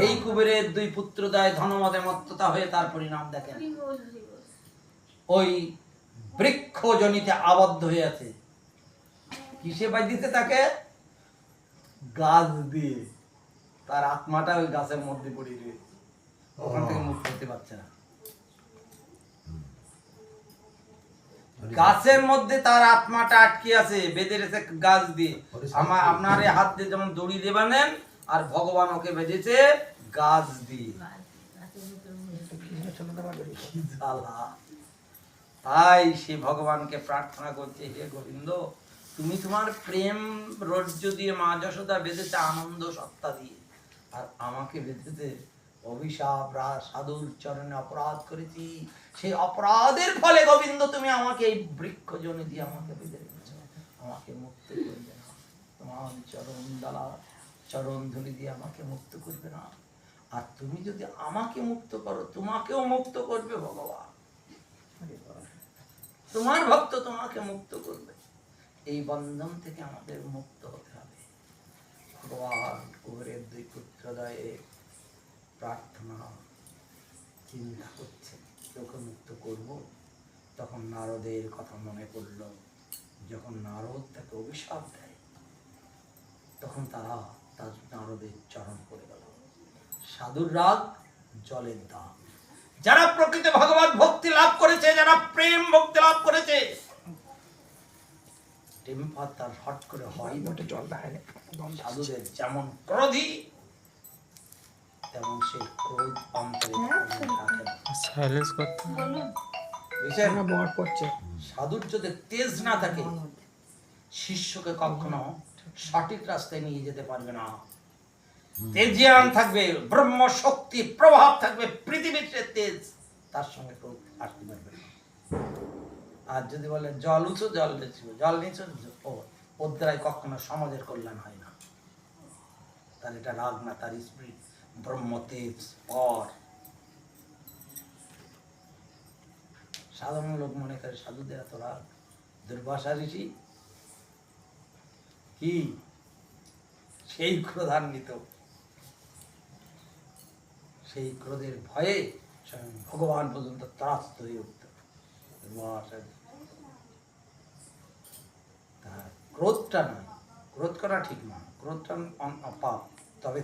এই কুবেরের দুই পুত্রদ্বয় ধনমদে মত্ততা হয়ে তার পরিণাম দেখেন। ওই বৃক্ষজনিতে আবদ্ধ হয়ে আছে। কিসে বাঁধিতে তাকে? গাছ দিয়ে। তার আত্মাটা ওই গাছের মধ্যে পড়ে রয়েছে, ওখান থেকে মুক্ত হতে পারছে না। গাছের মধ্যে তার আত্মাটা আটকে আছে, বেঁধে রেখেছে গাছ দিয়ে। আপনার হাত দিয়ে যেমন দড়ি দিয়ে বাঁধেন, আর ভগবান ওকে বেঁধেছে গাছ দিয়ে। তাই সে ভগবানকে প্রার্থনা করছে, হে গোবিন্দ, তুমি তোমার প্রেম রজ্জু দিয়ে মা যশোদা বেঁধেছে আনন্দ সত্তা দিয়ে, আর আমাকে বেঁধেছে অভিশাপ। সাধুর চরণে অপরাধ করেছি, সেই অপরাধের ফলে গোবিন্দ তুমি আমাকে এই বৃক্ষ জনে দিয়ে আমাকে বেঁধে রেখেছ, আমাকে মুক্ত করবে না। তোমার চরণ ডালা চরণ ধুলি দিয়ে আমাকে মুক্ত করবে না। আর তুমি যদি আমাকে মুক্ত করো, তোমাকেও মুক্ত করবে ভগবান। তোমার ভক্ত তোমাকে মুক্ত করবে। এই বন্ধন থেকে আমাদের মুক্ত হতে হবে। ভগবান কুবেরের দুই পুত্রদ্বয়ে প্রার্থনা চিন্তা করছে, তোকে মুক্ত করব। তখন নারদের কথা মনে পড়ল। যখন নারদ তাকে অভিশাপ দেয়, তখন তারা তার নারদের চরণ করে গেল। সাধুর রাগ জলের দাগ। যারা প্রকৃত ভগবত ভক্তি লাভ করেছে, যারা প্রেম ভক্তি লাভ করেছে, টেম্পার তার হট করে হয়। সাধুদের যেমন ক্রোধী, তেমন সে ক্রোধ অন্তরে সাইলেন্স করতে বুঝছেন। সাধুর যদি তেজ না থাকে, শিষ্যকে কখনো সঠিক রাস্তায় নিয়ে যেতে পারবে না। তেজিয়ান থাকবে, ব্রহ্ম শক্তি প্রভাব থাকবে, পৃথিবীর তেজ, তার সঙ্গে ক্রোধ আসতে পারবে না। আর যদি বলে জল উঁচু, জল নিচু, জল নিচু, ওর দ্বারাই কখনো সমাজের কল্যাণ হয় না। তার এটা রাগ না, তার স্পিরিট ব্রহ্ম তেজ পর। সাধারণ লোক মনে করে সাধুদের এত রাগ। দুর্বাসা ঋষি কি সেই ক্রোধান্বিত, সেই ক্রোধের ভয়ে স্বয়ং ভগবান পর্যন্ত ত্রাস্ত হয়ে উঠত। ক্রোধটা নয়, ক্রোধ করা ঠিক নয়, ক্রোধটা পাপ। তবে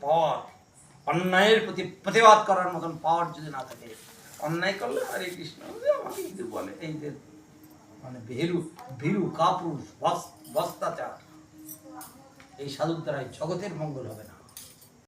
পর অন্যায়ের প্রতি প্রতিবাদ করার মতন পাওয়ার যদি না থাকে, অন্যায় করলে হরে কৃষ্ণ আমাকে কিন্তু বলে এই যে মানে ভীরু কাপুরুষ বস্তাচার, এই সাধুর দ্বারাই জগতের মঙ্গল হবে না।